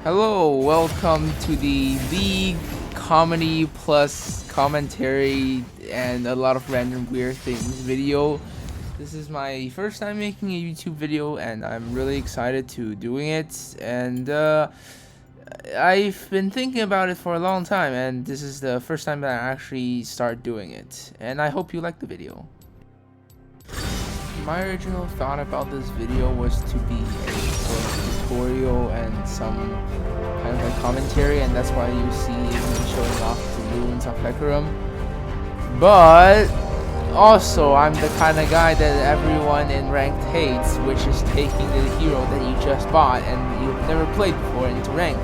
Hello, welcome to the League Comedy plus commentary and a lot of random weird things video. This is my first time making a YouTube video and I'm really excited to doing it, and I've been thinking about it for a long time, and this is the first time that I actually start doing it, and I hope you like the video. My original thought about this video was to be a sort of tutorial and some kind of like commentary, and that's why you see me showing off the ruins of Hecarim. But also, I'm the kind of guy that everyone in ranked hates, which is taking the hero that you just bought and you've never played before into ranked.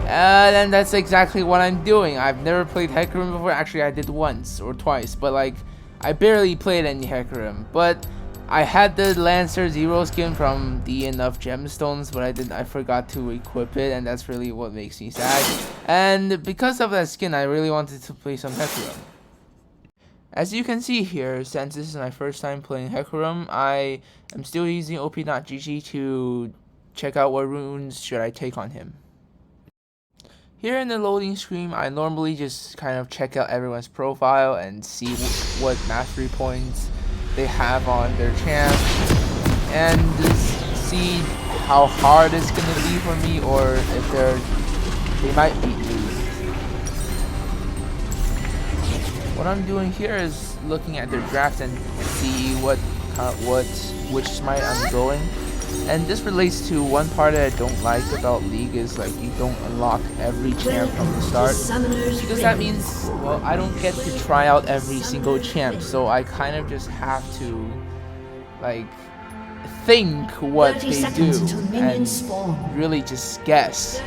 And that's exactly what I'm doing. I've never played Hecarim before. Actually, I did once or twice, but like I barely played any Hecarim. But I had the Lancer Zero skin from the Enough Gemstones, but I forgot to equip it, and that's really what makes me sad. And because of that skin, I really wanted to play some Hecarim. As you can see here, since this is my first time playing Hecarim, I am still using op.gg to check out what runes should I take on him. Here in the loading screen, I normally just kind of check out everyone's profile and see what mastery points they have on their champ, and just see how hard it's gonna be for me, or if they might beat me. What I'm doing here is looking at their draft and see which smite I'm going. And this relates to one part that I don't like about League, is like you don't unlock every champ from the start, because that means, well, I don't get to try out every single champ, so I kind of just have to like think what they do and really just guess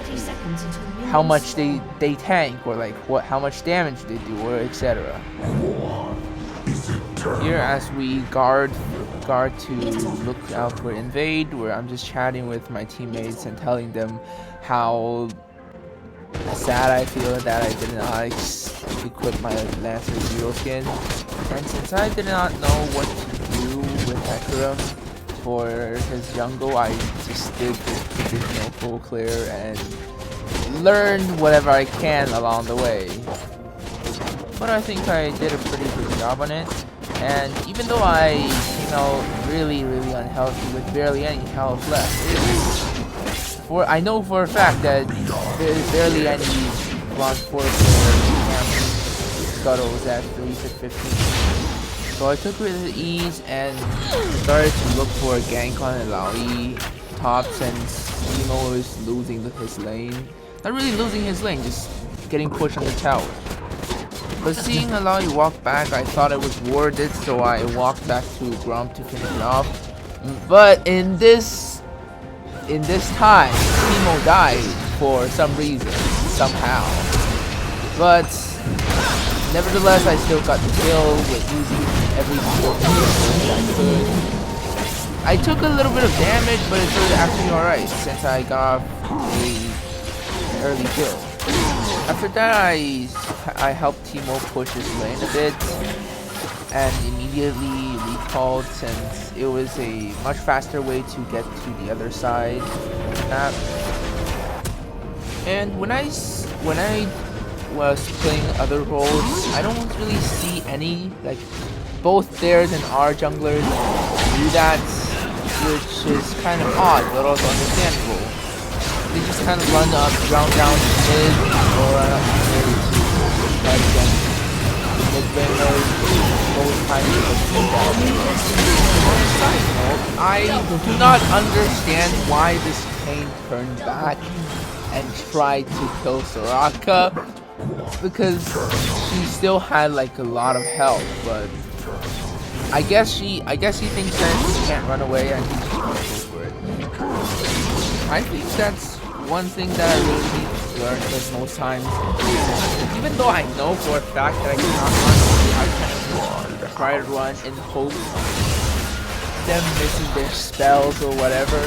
how much they tank, or like how much damage they do, or etc. Here, as we guard to look out for invade, where I'm just chatting with my teammates and telling them how sad I feel that I did not equip my Lancer Zero skin. And since I did not know what to do with Hecarim for his jungle, I just did the traditional full clear and learned whatever I can along the way. But I think I did a pretty good job on it. And even though I came out really unhealthy with barely any health left, I know for a fact that there's barely any bronze 4 scuttles at 3 to 15. So I took it with ease and started to look for a gank on Illaoi top, since Teemo is losing his lane. Not really losing his lane, just getting pushed on the tower. But seeing Illaoi walk back, I thought it was warded, so I walked back to Gromp to finish it off. But in this time, Teemo died for some reason, somehow. But nevertheless, I still got the kill with using every single I could. I took a little bit of damage, but it was actually alright, since I got an early kill. After that, I helped Teemo push his lane a bit and immediately recalled, since it was a much faster way to get to the other side of the map. And when I was playing other roles, I don't really see any, like, both theirs and our junglers do that, which is kind of odd but also understandable. They just kind of run down mid, or run up mid to fight against the mid laners. Most times I do not understand why this Kayn turned back and tried to kill Soraka, because she still had like a lot of health, but I guess he thinks that he can't run away and he just wants to go for it. I think that's one thing that I really need to learn, because most times, even though I know for a fact that I cannot run away, I kind of try to run in hope of them missing their spells or whatever,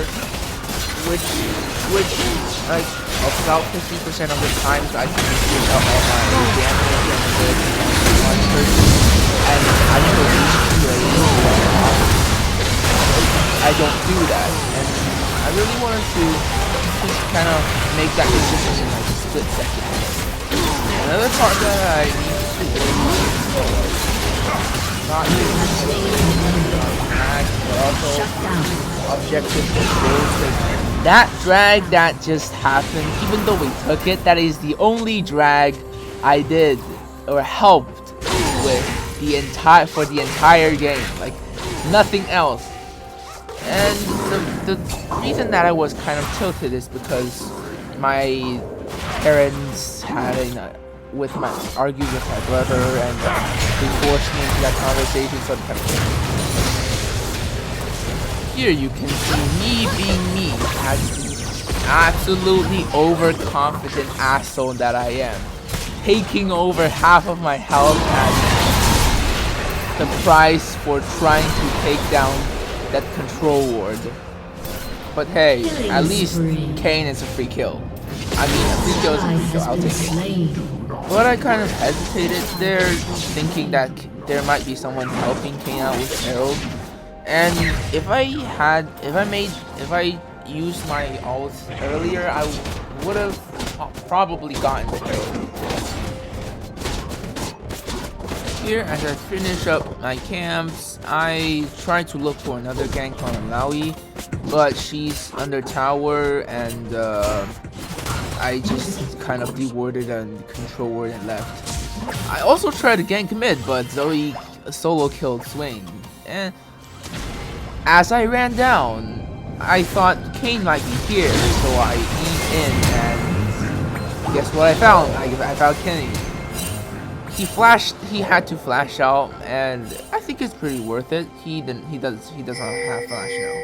which like about 50% of the times I can get out all my damage and one person, and I know I don't do that, and I really wanted to could kind of make that decision in like a split second. Another part that I need to not just drag, but also objective control. That drag that just happened, even though we took it, that is the only drag I did or helped with for the entire game. Like nothing else. And the reason that I was kind of tilted is because my parents had argued with my brother and they forced me into that conversation, so kind of here you can see me being me as the absolutely overconfident asshole that I am, taking over half of my health as the price for trying to take down that control ward. But hey, at least Kayn is a free kill. I mean, a free kill is a free kill, I'll take it. But I kind of hesitated there, thinking that there might be someone helping Kayn out with Herald. And if I used my ult earlier, I would have probably gotten the Herald. Here, as I finish up my camps, I try to look for another gank on Illaoi, but she's under tower, and I just kind of dewarded and control ward and left. I also tried to gank mid, but Zoe solo killed Swain. And as I ran down, I thought Kayn might be here, so I eased in, and guess what I found? I found Kenny. He had to flash out, and I think it's pretty worth it. He doesn't have flash now.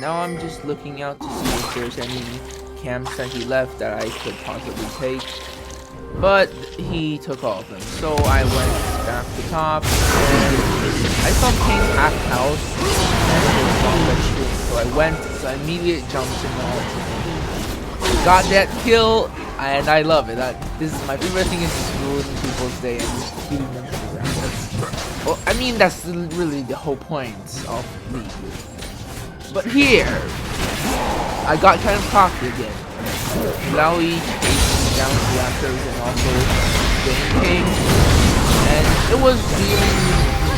Now I'm just looking out to see if there's any camps that he left that I could possibly take. But he took all of them. So I went back to top, and I saw Kayn half house, and it was not that shooting. So I immediately jumped in the ultimate. Got that kill, and I love it. This is my favorite thing, is just ruining people's day and just beating them to the ground. Well, I mean, that's really the whole point of League. But here, I got kind of cocky again. Illaoi chasing down the Raptors and also getting King. And it was really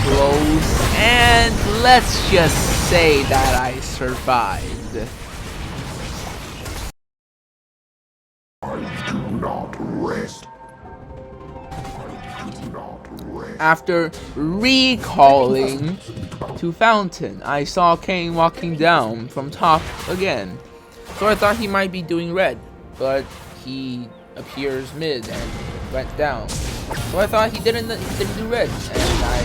close. And let's just say that I survived. After recalling to Fountain, I saw Kayn walking down from top again. So I thought he might be doing red, but he appears mid and went down. So I thought he didn't do red, and I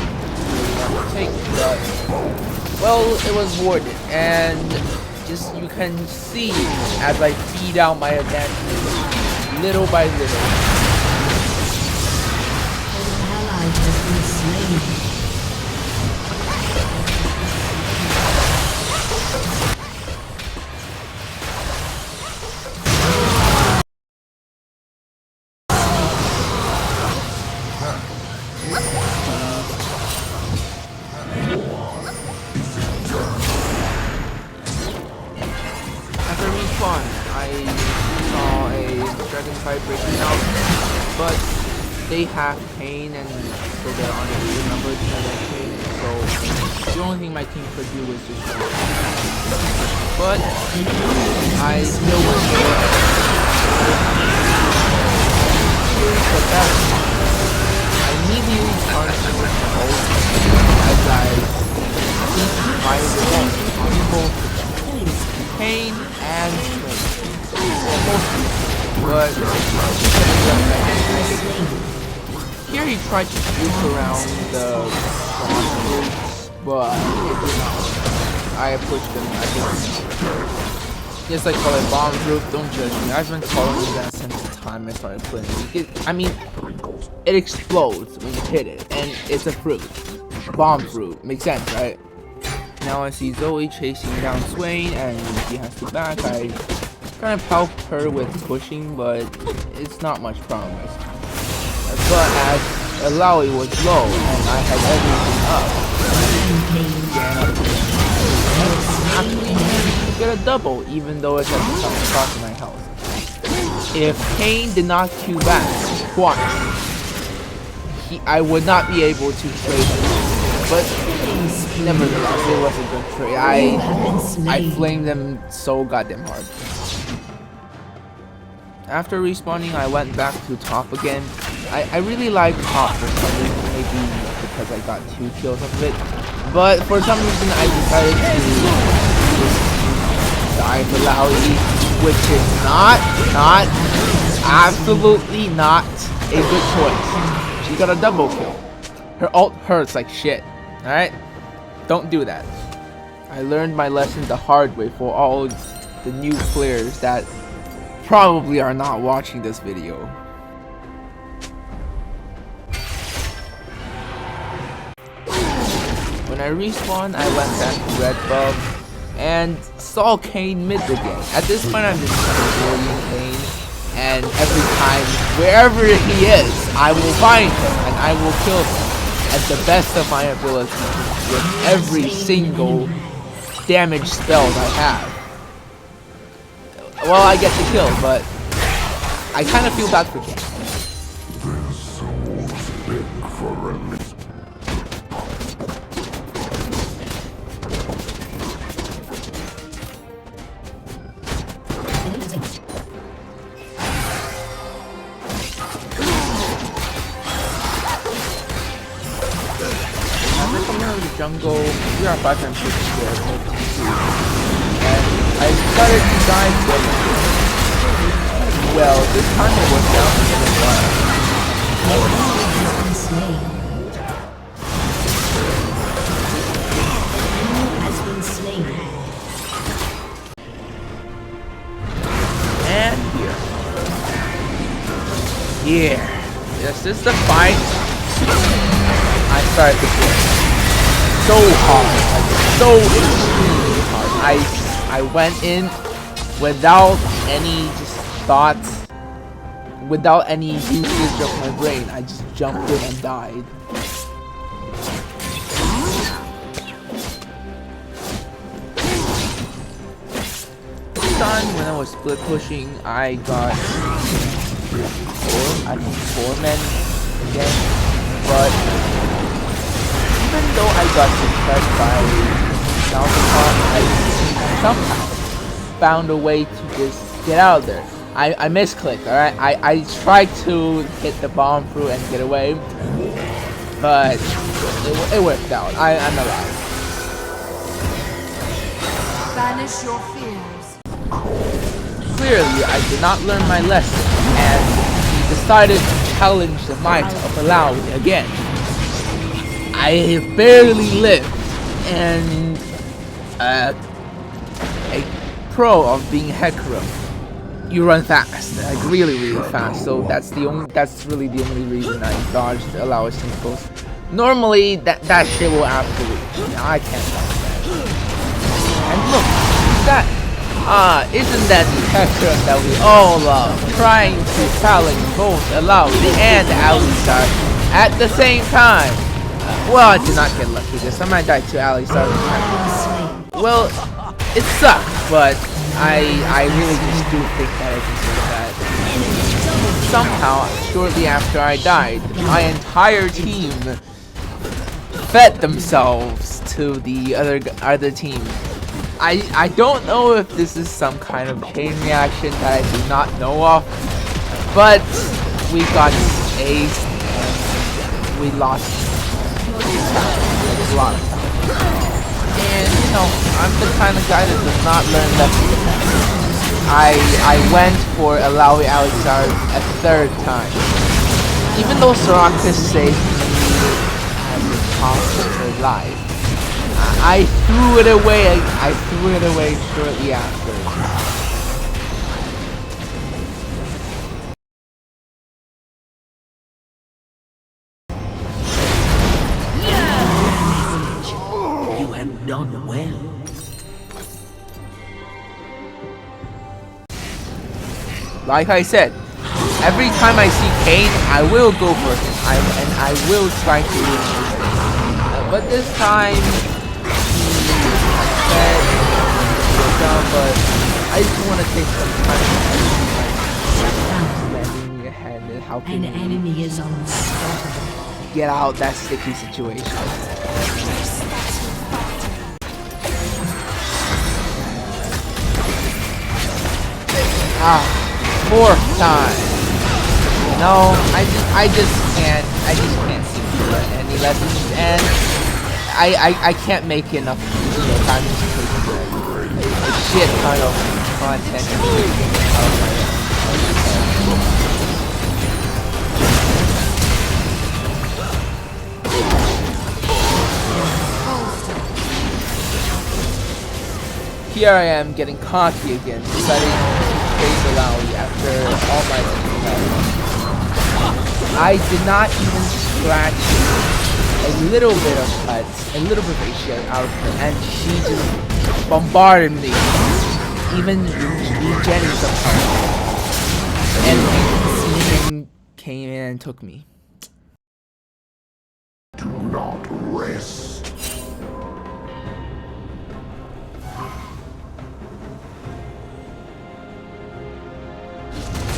really wanted to take it, but well, it was warded, and just you can see as I feed out my advantage little by little. After respawn, I saw a Dragonfly breaking out, but they have Kayn, and so they're on a good number to that Kayn, so the only thing my team could do was just walk. But I still went for it. But that, I immediately charged with the ult as I beat fired the ult on both Kayn and Swain. But here he tried to juke around the bomb groups, but it did not work. I pushed him. Yes, I call it bomb group. Don't judge me. I've been calling it that since the time I started playing. I mean, it explodes when you hit it, and it's a fruit. Bomb fruit. Makes sense, right? Now I see Zoe chasing down Swain, and he has to back. I kind of help her with pushing, but it's not much promise. But as Illaoi was low and I had everything up, actually managed to get a a double, even though it's at the cost of my health. If Kain did not Q back twice, I would not be able to trade him. But nevertheless, it was a good trade. I flamed them so goddamn hard. After respawning, I went back to top again. I really like top for some reason, maybe because I got 2 kills of it. But for some reason, I decided to die for Laui, which is absolutely not a good choice. She got a double kill. Her ult hurts like shit. Alright? Don't do that. I learned my lesson the hard way for all the new players that probably are not watching this video. When I respawned, I went back to red buff and saw Kain mid the game. At this point, I'm just avoiding Kain, and every time, wherever he is, I will find him and I will kill him at the best of my ability with every single damage spell I have. Well, I get the kill, but I kind of feel bad for Kain. Jungle, we are 5 times 6 square, and I started to die for well, this time it was down to the one. And here, this is the fight. I started to play so hard, like so extremely hard. I went in without any just thoughts, without any usage of my brain. I just jumped in and died. This time when I was split pushing, I got 4 men again, but even though I got suppressed by Salvatore, I somehow found a way to just get out of there. I misclicked, alright? I tried to hit the bomb through and get away, but it worked out. I'm alive. Banish your fears. Clearly, I did not learn my lesson, and he decided to challenge the might of Alawi again. I barely lived, and a pro of being Hecarim, you run fast, like really fast. So that's really the only reason I dodged Alawi's tentacles. Normally, that shit will absolutely. I can't dodge that. And look, that isn't that the Hecarim that we all love, trying to challenge both Alawi and Alistar at the same time? Well, I did not get lucky this time. I died to Alistar. Well, it sucked, but I really just do think that I can say that. Somehow, shortly after I died, my entire team fed themselves to the other team. I don't know if this is some kind of chain reaction that I do not know of, but we got aced and we lost a lot of time. And you know, I'm the kind of guy that does not learn lessons. I went for Alawi Alistar a 3rd time. Even though Soraka saved me at the cost of her life, I threw it away. I threw it away shortly after. You have done well. Like I said, every time I see Kain, I will go for him. And I will try to win this game. But this time, he said, but I just want to take some time to landing your hand and how An can you enemy is unstoppable. get out that sticky situation. Ah, fourth time. No, I just can't seem to learn any lessons, and I can't make enough time to take a shit ton of content and everything out of my own. Here I am getting cocky again, deciding to face Alawi after all my success. I did not even scratch a little bit of cuts, a little bit of HCI out of her, and she just bombarded me, even regenning some parts. And came in and took me. Do not rest.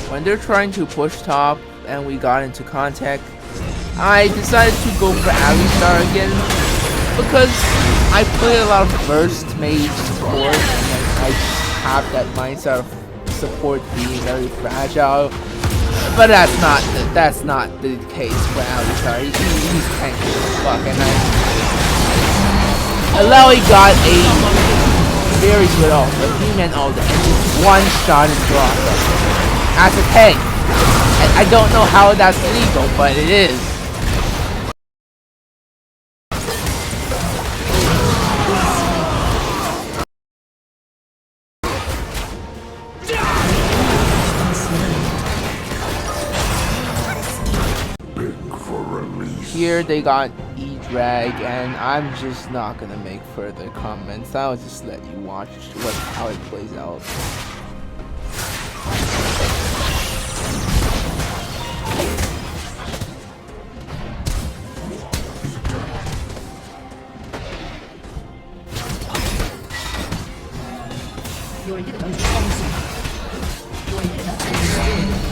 When they're trying to push top and we got into contact, I decided to go for Alistar again because I play a lot of burst mage support and I have that mindset of support being very fragile. But that's not the case for Alistar. He's tanky as fuck, and Alawi got a very good ult, a He-Man ult, and just one shot and dropped him. As a tank. I don't know how that's legal, but it is. Here they got E-Drag, and I'm just not gonna make further comments. I'll just let you watch how it plays out. Your inhibitor is sponsored. Your inhibitor is destroyed.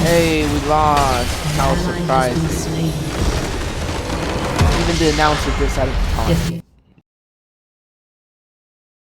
Hey, we lost. How surprising. Even the announcer just had a talk.